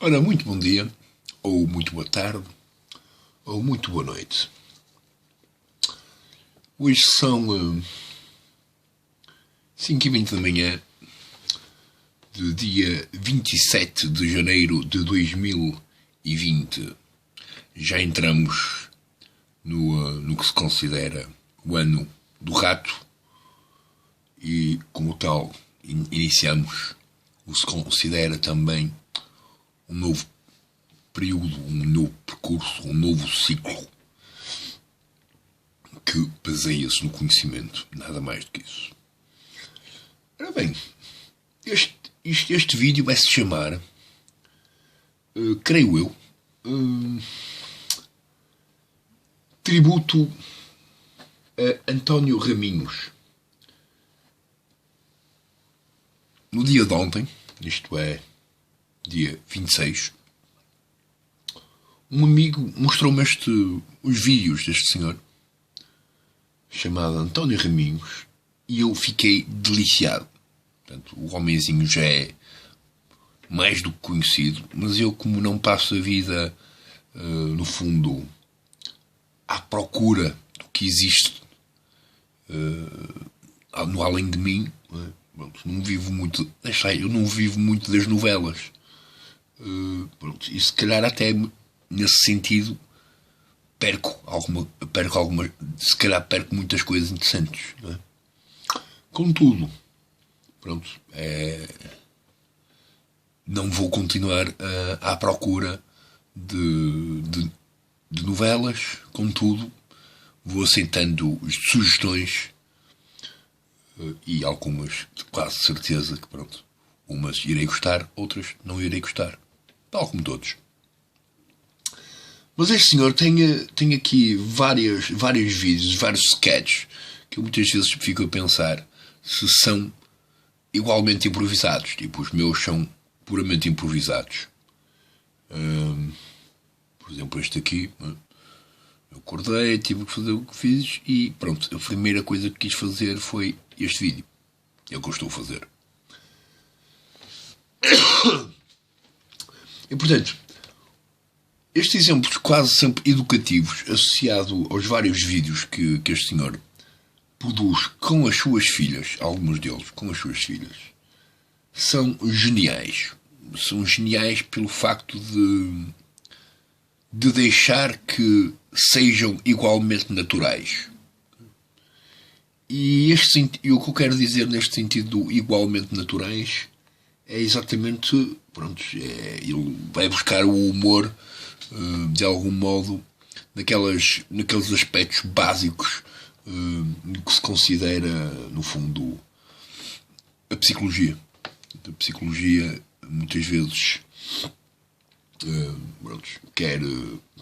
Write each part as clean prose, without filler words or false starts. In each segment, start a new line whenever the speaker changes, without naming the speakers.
Ora, muito bom dia, ou muito boa tarde, ou muito boa noite. Hoje são 5h20 da manhã do dia 27 de janeiro de 2020. Já entramos no que se considera o ano do rato e, como tal, iniciamos o que se considera também um novo período, um novo percurso, um novo ciclo que baseia-se no conhecimento, nada mais do que isso. Ora bem, este vídeo vai se chamar, creio eu, Tributo a António Raminhos. No dia de ontem, isto é, dia 26, um amigo mostrou-me os vídeos deste senhor, chamado António Raminhos, e eu fiquei deliciado. Portanto, o homenzinho já é mais do que conhecido, mas eu, como não passo a vida, no fundo, à procura do que existe no além de mim, não vivo muito, eu não vivo muito das novelas. E se calhar até nesse sentido perco alguma, se calhar perco muitas coisas interessantes, não é? Contudo, não vou continuar à procura de novelas. Contudo, vou aceitando sugestões e algumas de quase certeza que umas irei gostar, outras não irei gostar, tal como todos. Mas este senhor tem aqui vários vídeos, vários sketches, que eu muitas vezes fico a pensar se são igualmente improvisados. Tipo, os meus são puramente improvisados. Por exemplo, este aqui, eu acordei, tive que fazer o que fiz e pronto, a primeira coisa que quis fazer foi este vídeo. É o que eu estou a fazer. E portanto, estes exemplos quase sempre educativos, associado aos vários vídeos que este senhor produz com as suas filhas, alguns deles com as suas filhas, são geniais. São geniais pelo facto de deixar que sejam igualmente naturais. E o que eu quero dizer neste sentido do igualmente naturais é exatamente, ele vai buscar o humor, de algum modo, naqueles aspectos básicos que se considera, no fundo, a psicologia. A psicologia, muitas vezes, quer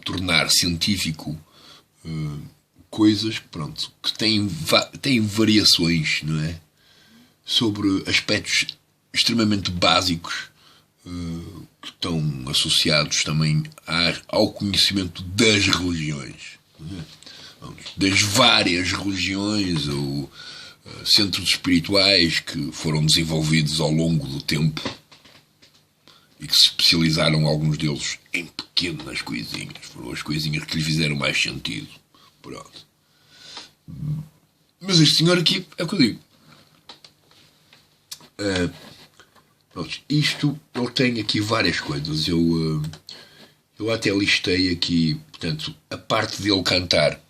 tornar científico coisas que têm variações, não é? Sobre aspectos extremamente básicos que estão associados também ao conhecimento das religiões, das várias religiões ou centros espirituais que foram desenvolvidos ao longo do tempo e que se especializaram, alguns deles, em pequenas coisinhas. Foram as coisinhas que lhe fizeram mais sentido. Pronto. Mas este senhor aqui, é o que eu digo. Ele tem aqui várias coisas. Eu até listei aqui, portanto, a parte dele cantar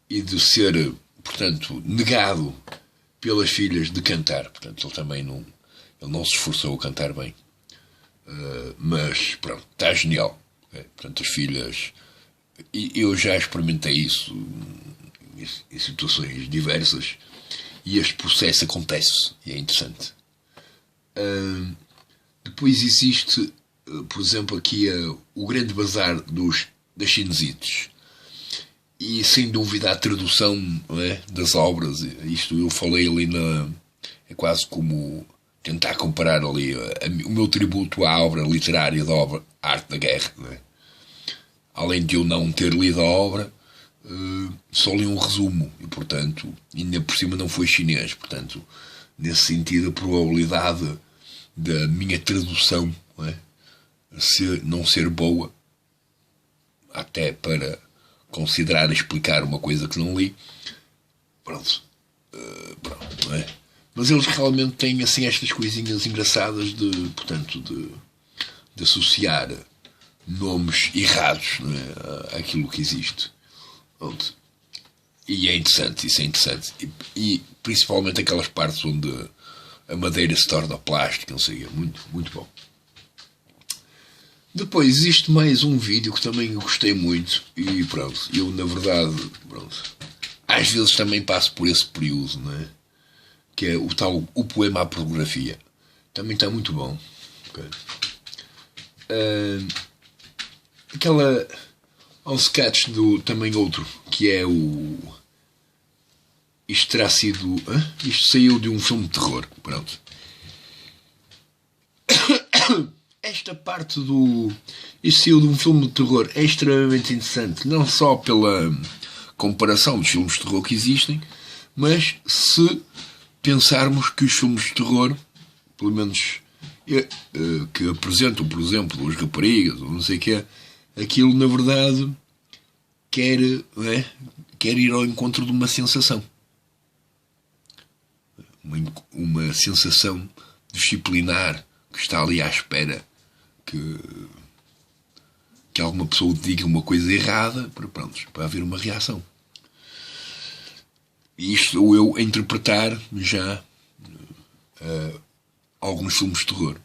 e de ser, portanto, negado pelas filhas de cantar. Portanto, ele também não se esforçou a cantar bem. Mas, pronto, está genial. Portanto, as filhas... E eu já experimentei isso em situações diversas e este processo acontece e é interessante. Depois existe, por exemplo, aqui o grande bazar das sinusites. E sem dúvida a tradução, não é, das obras. Isto eu falei ali é quase como tentar comparar ali o meu tributo à obra literária da obra Arte da Guerra. Não é? Além de eu não ter lido a obra, só li um resumo. E, portanto, ainda por cima não foi chinês. Portanto, nesse sentido, a probabilidade da minha tradução, não é, não ser boa, até para considerar explicar uma coisa que não li. Pronto. Pronto, não é? Mas eles realmente têm assim estas coisinhas engraçadas de associar nomes errados, não é, àquilo que existe. Pronto. E é interessante, isso é interessante. E principalmente aquelas partes onde a madeira se torna plástica, não sei, é muito, muito bom. Depois existe mais um vídeo que também eu gostei muito e pronto, eu na verdade, pronto, às vezes também passo por esse período, não é? Que é o poema à pornografia. Também está muito bom. Okay. Há um sketch do também outro, que é o... Isto terá sido... Isto saiu de um filme de terror. Pronto. Esta parte do... Isto saiu de um filme de terror. É extremamente interessante. Não só pela comparação dos filmes de terror que existem, mas se pensarmos que os filmes de terror, pelo menos que apresentam, por exemplo, os raparigas, ou não sei o que é, aquilo na verdade quer ir ao encontro de uma sensação. Uma sensação disciplinar que está ali à espera que alguma pessoa diga uma coisa errada para haver uma reação. E isto sou eu a interpretar já alguns filmes de terror.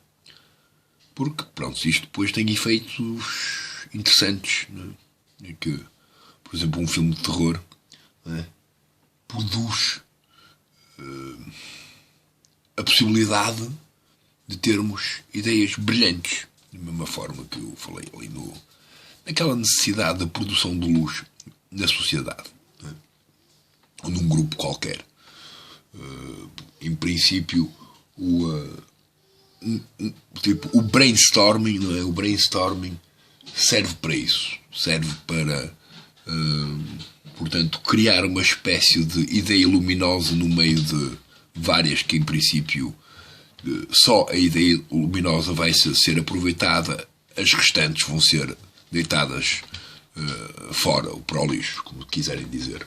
Porque, pronto, isto depois tem efeitos interessantes. Não é? Que, por exemplo, um filme de terror, não é, produz a possibilidade de termos ideias brilhantes. Da mesma forma que eu falei ali naquela necessidade da produção de luz na sociedade. Não é? Ou num grupo qualquer. Em princípio, o brainstorming, não é? O brainstorming serve para isso. Serve para, portanto, criar uma espécie de ideia luminosa no meio de várias que, em princípio, só a ideia luminosa vai ser aproveitada, as restantes vão ser deitadas fora, ou para o lixo, como quiserem dizer.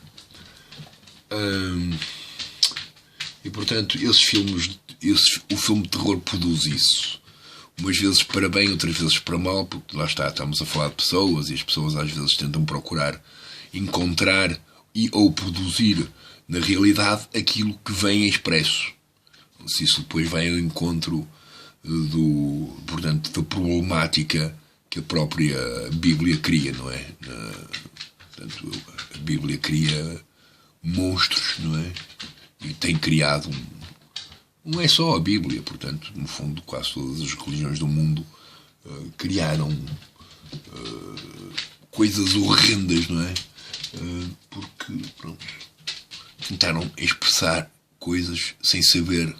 E, portanto, esses filmes, o filme de terror produz isso. Umas vezes para bem, outras vezes para mal, porque lá estamos a falar de pessoas e as pessoas às vezes tentam procurar encontrar ou produzir na realidade aquilo que vem expresso. Se isso depois vai ao encontro da problemática que a própria Bíblia cria, não é? Portanto, a Bíblia cria monstros, não é? E tem criado não é só a Bíblia, portanto, no fundo, quase todas as religiões do mundo criaram coisas horrendas, não é? Porque, pronto, tentaram expressar coisas sem saber,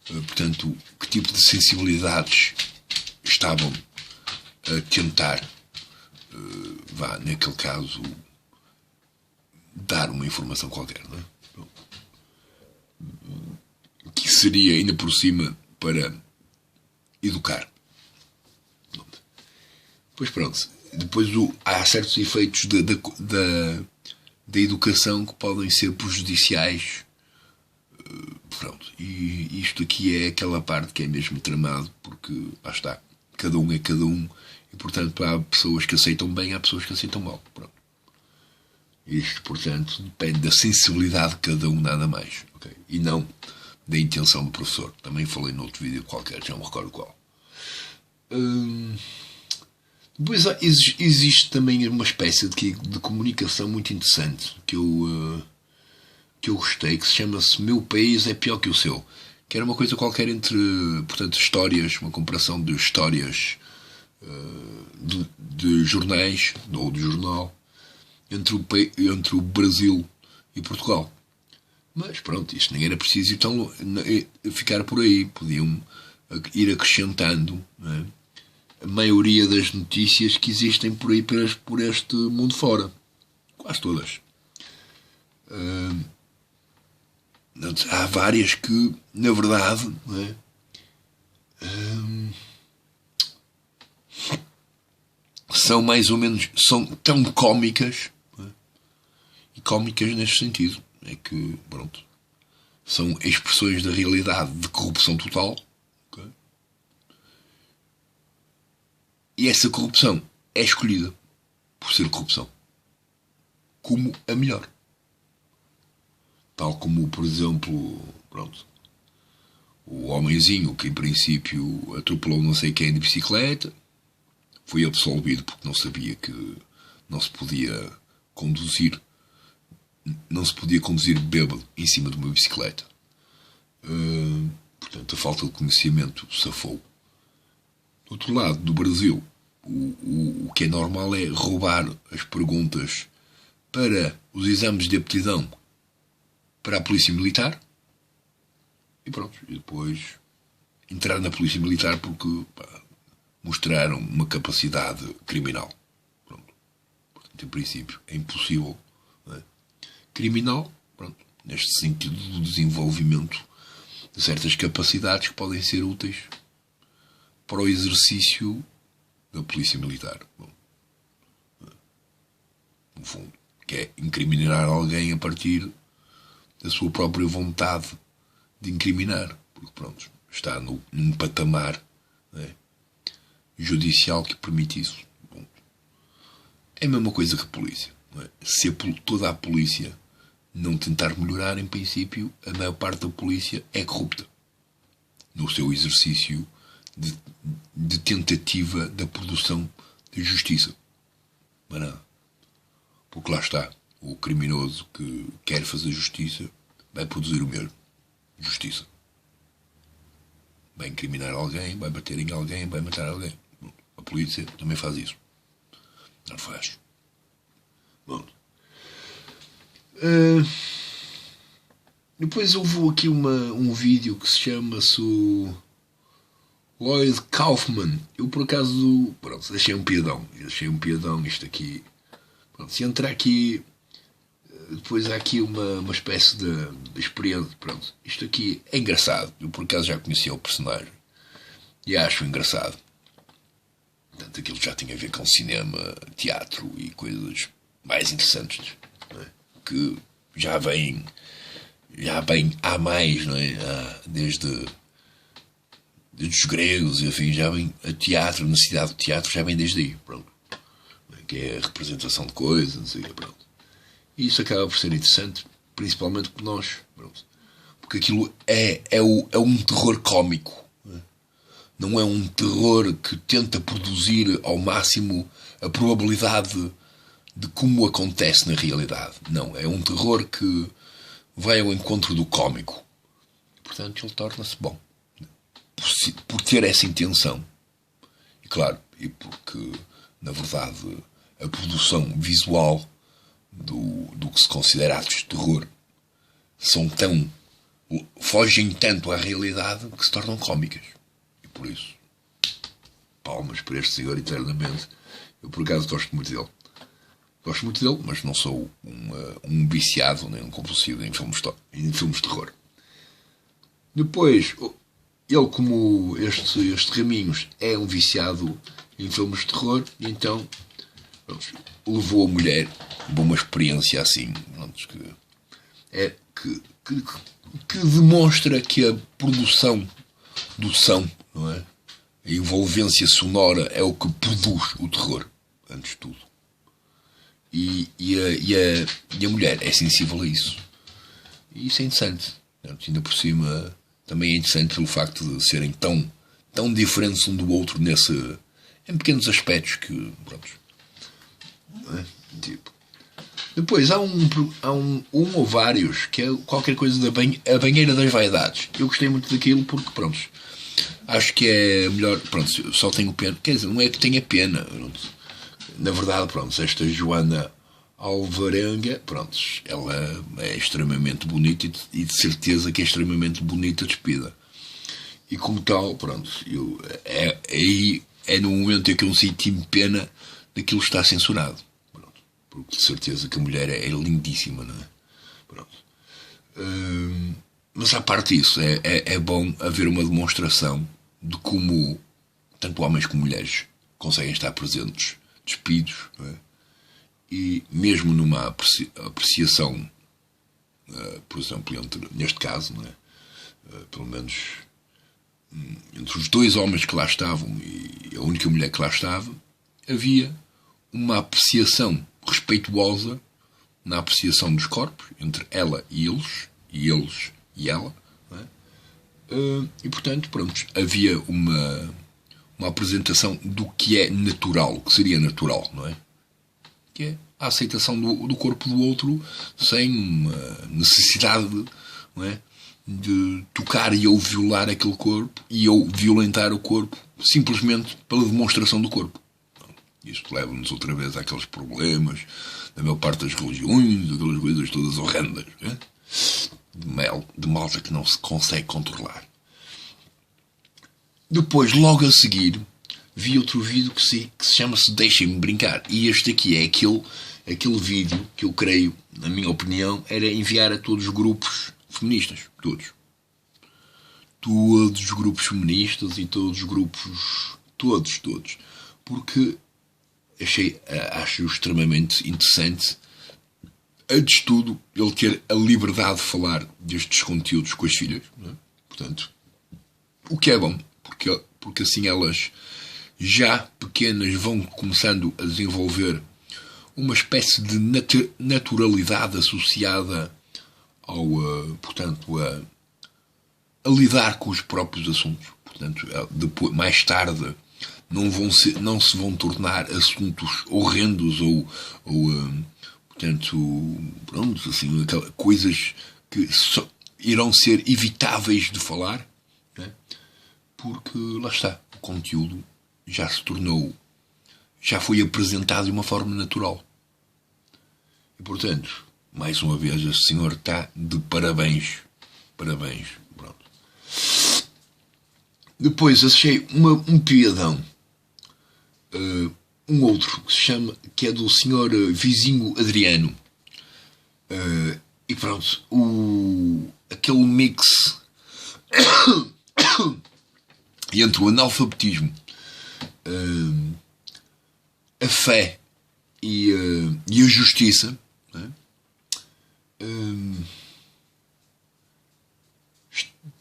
portanto, que tipo de sensibilidades estavam a tentar, naquele caso, dar uma informação qualquer, não é? Que seria, ainda por cima, para educar. Pois pronto. Depois há certos efeitos da educação que podem ser prejudiciais. Pronto. E isto aqui é aquela parte que é mesmo tramado, porque, lá está, cada um é cada um, e, portanto, há pessoas que aceitam bem, há pessoas que aceitam mal. Pronto. Isto, portanto, depende da sensibilidade de cada um, nada mais. Okay? E não da intenção do professor. Também falei noutro vídeo qualquer, já não me recordo qual. Depois existe também uma espécie de comunicação muito interessante que eu gostei, que se chama-se Meu País é Pior que o Seu. Que era uma coisa qualquer entre, portanto, histórias, uma comparação de histórias de jornais, ou de jornal, entre o Brasil e Portugal. Mas pronto, isto nem era preciso então ficar por aí. Podiam ir acrescentando, não é, a maioria das notícias que existem por aí por este mundo fora. Quase todas. Há várias que, na verdade, não é, são mais ou menos, são tão cómicas, não é? E cómicas neste sentido, é que, pronto, são expressões da realidade de corrupção total, okay? E essa corrupção é escolhida por ser corrupção como a melhor. Tal como, por exemplo, pronto, o homenzinho que em princípio atropelou não sei quem de bicicleta foi absolvido porque não sabia que não se podia conduzir bêbado em cima de uma bicicleta. Portanto, a falta de conhecimento safou. Do outro lado, do Brasil, o que é normal é roubar as perguntas para os exames de aptidão para a Polícia Militar e pronto. E depois entrar na Polícia Militar porque mostraram uma capacidade criminal. Pronto. Portanto, em princípio, é impossível. Não é? Criminal, pronto, neste sentido do desenvolvimento de certas capacidades que podem ser úteis para o exercício da Polícia Militar. Bom, no fundo, que é incriminar alguém a partir da sua própria vontade de incriminar, porque pronto, está num patamar, não é, judicial que permite isso. Bom, é a mesma coisa que a polícia. Não é? Se toda a polícia não tentar melhorar, em princípio, a maior parte da polícia é corrupta no seu exercício de tentativa da produção de justiça. Mas não. Porque lá está, o criminoso que quer fazer justiça vai produzir o mesmo. Justiça. Vai incriminar alguém, vai bater em alguém, vai matar alguém. A polícia também faz isso. Não faz. Bom. Depois houve aqui um vídeo que se chama-se o Lloyd Kaufman. Eu por acaso, pronto, achei um piadão isto aqui. Pronto, se entrar aqui, depois há aqui uma espécie de experiência. Pronto, isto aqui é engraçado. Eu por acaso já conhecia o personagem e acho engraçado. Portanto, aquilo já tinha a ver com cinema, teatro e coisas mais interessantes, não é? Que já vem há mais, não é? Desde os gregos e afim, já vem a teatro, a necessidade do teatro já vem desde aí, pronto. Que é a representação de coisas, não sei, pronto. E isso acaba por ser interessante, principalmente por nós, pronto. Porque aquilo é um terror cómico. Não é um terror que tenta produzir ao máximo a probabilidade de como acontece na realidade. Não, é um terror que vai ao encontro do cómico. Portanto, ele torna-se bom. Por ter essa intenção. E claro, e porque, na verdade, a produção visual do que se considera atos de terror fogem tanto à realidade que se tornam cómicas. E por isso, palmas para este senhor eternamente. Eu, por acaso, gosto muito dele. Gosto muito dele, mas não sou um viciado nem um compulsivo em filmes de terror. Depois, ele, como este Raminhos, é um viciado em filmes de terror, e então levou a mulher a uma experiência assim, que demonstra que a produção do som, não é? A envolvência sonora é o que produz o terror, antes de tudo. E a mulher é sensível a isso. E isso é interessante. Ainda por cima, também é interessante pelo facto de serem tão diferentes um do outro em pequenos aspectos que, pronto. Não é? Tipo. Depois há um ou vários, que é qualquer coisa a banheira das vaidades. Eu gostei muito daquilo porque, pronto, acho que é melhor. Pronto, só tenho pena. Quer dizer, não é que tenha pena. Pronto. Na verdade, pronto, esta Joana Alvarenga, pronto, ela é extremamente bonita e de certeza que é extremamente bonita despida. E como tal, pronto, aí é no momento em que eu senti pena daquilo que está censurado. Pronto, porque de certeza que a mulher é lindíssima, não é? Pronto. Mas à parte disso, é bom haver uma demonstração de como tanto homens como mulheres conseguem estar presentes despidos, não é? E mesmo numa apreciação, por exemplo, neste caso, não é? Pelo menos entre os dois homens que lá estavam e a única mulher que lá estava, havia uma apreciação respeituosa na apreciação dos corpos, entre ela e eles e ela, não é? E portanto, pronto, havia uma apresentação do que é natural, que seria natural, não é? Que é a aceitação do corpo do outro sem uma necessidade, não é? De tocar e ou violar aquele corpo e ou violentar o corpo simplesmente pela demonstração do corpo. Isto leva-nos outra vez àqueles problemas da maior parte das religiões, aquelas coisas todas horrendas, né? De malta que não se consegue controlar. Depois, logo a seguir, vi outro vídeo que se chama-se Deixem-me Brincar. E este aqui é aquele vídeo que eu creio, na minha opinião, era enviar a todos os grupos feministas. Todos. Todos os grupos feministas e todos os grupos... Todos. Porque acho extremamente interessante, antes de tudo, ele ter a liberdade de falar destes conteúdos com as filhas, não é? Portanto, o que é bom, porque assim elas, já pequenas, vão começando a desenvolver uma espécie de naturalidade associada ao, portanto, a lidar com os próprios assuntos. Portanto, depois, mais tarde, não se vão tornar assuntos horrendos ou portanto, pronto, assim, coisas que irão ser evitáveis de falar, né? Porque lá está, o conteúdo já foi apresentado de uma forma natural. E portanto, mais uma vez, a senhora está de parabéns. Parabéns. Pronto. Depois achei um piadão. Um outro que é do senhor Vizinho Adriano. E pronto, aquele mix entre o analfabetismo, a fé e a justiça, né?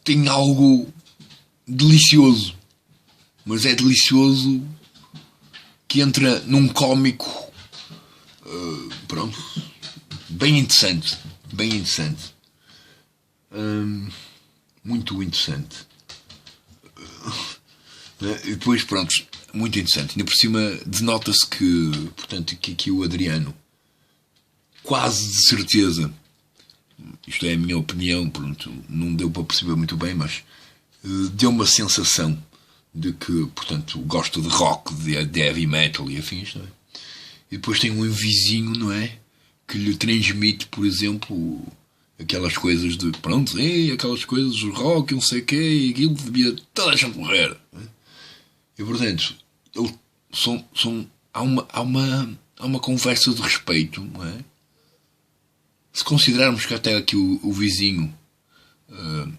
Tem algo delicioso, mas é delicioso que entra num cómico, pronto, bem interessante, muito interessante, e depois, pronto, muito interessante. Ainda por cima, denota-se que, portanto, que aqui o Adriano, quase de certeza, isto é a minha opinião, pronto, não deu para perceber muito bem, mas deu uma sensação de que, portanto, gosta de rock, de heavy metal e afins, não é? E depois tem um vizinho, não é? Que lhe transmite, por exemplo, aquelas coisas de, pronto, aquelas coisas do rock, não sei o quê, e aquilo devia toda a gente morrer, não é? E, portanto, há uma conversa de respeito, não é? Se considerarmos que até aqui o vizinho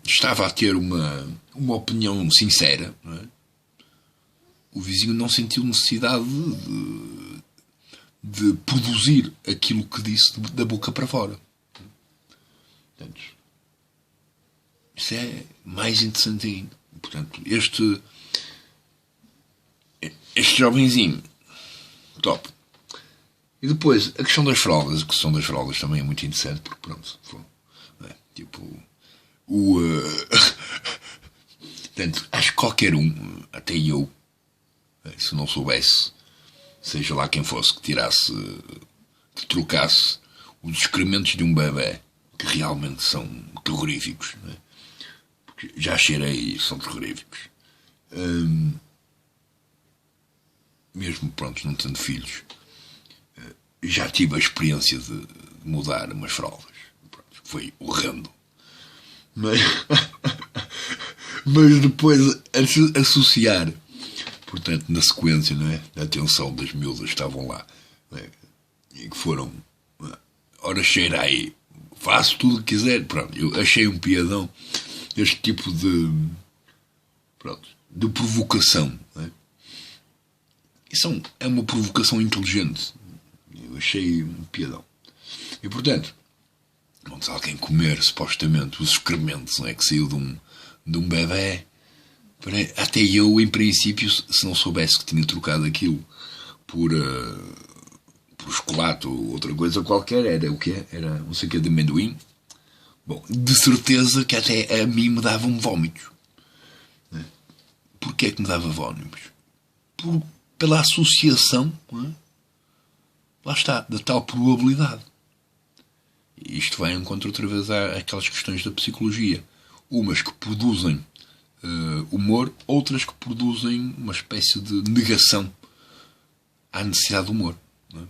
estava a ter uma opinião sincera, não é? O vizinho não sentiu necessidade de produzir aquilo que disse da boca para fora. Portanto, isso é mais interessante ainda. Portanto, este jovenzinho, top. E depois, a questão das fraldas. A questão das fraldas também é muito interessante, porque pronto, é, tipo, portanto, acho que qualquer um, até eu, se não soubesse, seja lá quem fosse, que trocasse os excrementos de um bebê, que realmente são terroríficos, não é? Porque já cheirei e são terroríficos. Mesmo, pronto, não tendo filhos, já tive a experiência de mudar umas fraldas. Pronto, foi horrendo. Mas depois associar, portanto, na sequência, não é? A atenção das miúdas que estavam lá, não é? E que foram, ora cheirai, faço tudo o que quiser. Pronto, eu achei um piadão este tipo de provocação, não é? Isso é uma provocação inteligente. Eu achei um piadão. E portanto, se alguém comer supostamente os excrementos, não é, que saiu de um bebê, até eu, em princípio, se não soubesse que tinha trocado aquilo por chocolate ou outra coisa qualquer, era o quê? Era não sei o que de amendoim. Bom, de certeza que até a mim me davam vómitos. Porquê é que me dava vómitos? Pela associação, não é? Lá está, da tal probabilidade. E isto vai em encontro outra vez àquelas questões da psicologia. Umas que produzem humor, outras que produzem uma espécie de negação à necessidade de humor. Não é?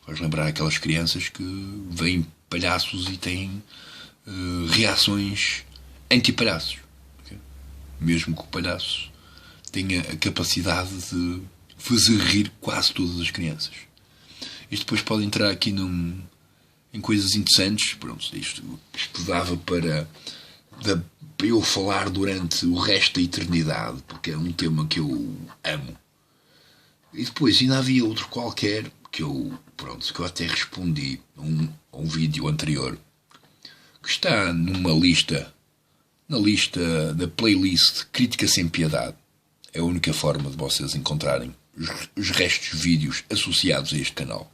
Vais lembrar aquelas crianças que veem palhaços e têm reações anti-palhaços. Okay? Mesmo que o palhaço tenha a capacidade de fazer rir quase todas as crianças. Isto depois pode entrar aqui em coisas interessantes. Pronto, isto dava para eu falar durante o resto da eternidade, porque é um tema que eu amo. E depois ainda havia outro qualquer que eu até respondi a um vídeo anterior, que está na lista da playlist Crítica Sem Piedade. É a única forma de vocês encontrarem os restos de vídeos associados a este canal.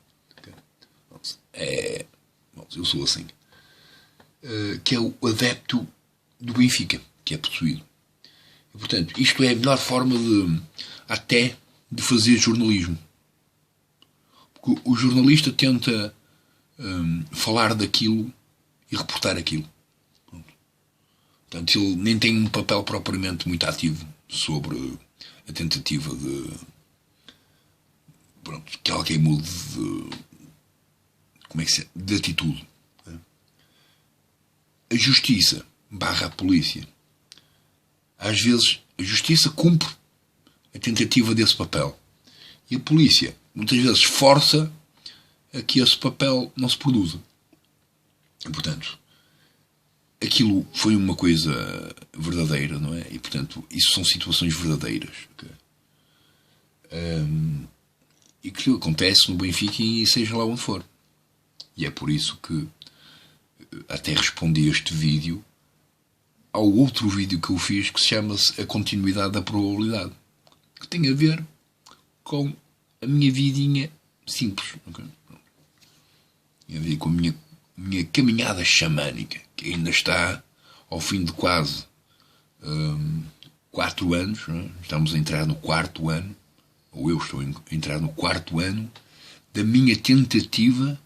Eu sou assim. Que é o adepto do Benfica, que é possuído. E, portanto, isto é a melhor forma de fazer jornalismo. Porque o jornalista tenta falar daquilo e reportar aquilo. Portanto, ele nem tem um papel propriamente muito ativo sobre a tentativa que alguém mude de atitude. A justiça / a polícia. Às vezes a justiça cumpre a tentativa desse papel. E a polícia muitas vezes força a que esse papel não se produza. E, portanto, aquilo foi uma coisa verdadeira, não é? E, portanto, isso são situações verdadeiras. Okay? E que acontece no Benfica e seja lá onde for. E é por isso que até respondi este vídeo ao outro vídeo que eu fiz, que se chama-se A Continuidade da Probabilidade, que tem a ver com a minha vidinha simples. Okay? Tem a ver com a minha caminhada xamânica, que ainda está ao fim de quase 4 anos. Não é? Estamos a entrar no 4º ano, ou eu estou a entrar no 4º ano da minha tentativa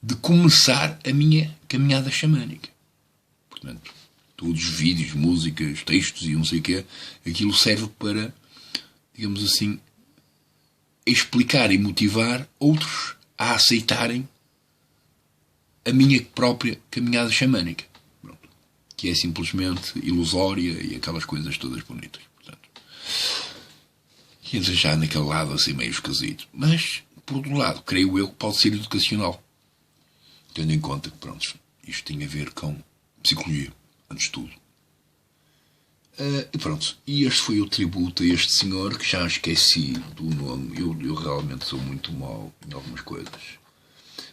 de começar a minha caminhada xamânica. Portanto, todos os vídeos, músicas, textos e não sei o quê, aquilo serve para, digamos assim, explicar e motivar outros a aceitarem a minha própria caminhada xamânica. Pronto. Que é simplesmente ilusória e aquelas coisas todas bonitas. Portanto, e entra já naquele lado assim meio esquisito. Mas, por outro lado, creio eu que pode ser educacional. Tendo em conta que, pronto, isto tem a ver com psicologia, antes de tudo. E pronto, e este foi o tributo a este senhor, que já esqueci do nome. Eu realmente sou muito mau em algumas coisas.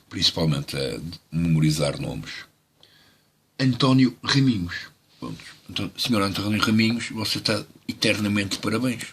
Principalmente a memorizar nomes. António Raminhos. Pronto. Então, senhor António Raminhos, você está eternamente de parabéns.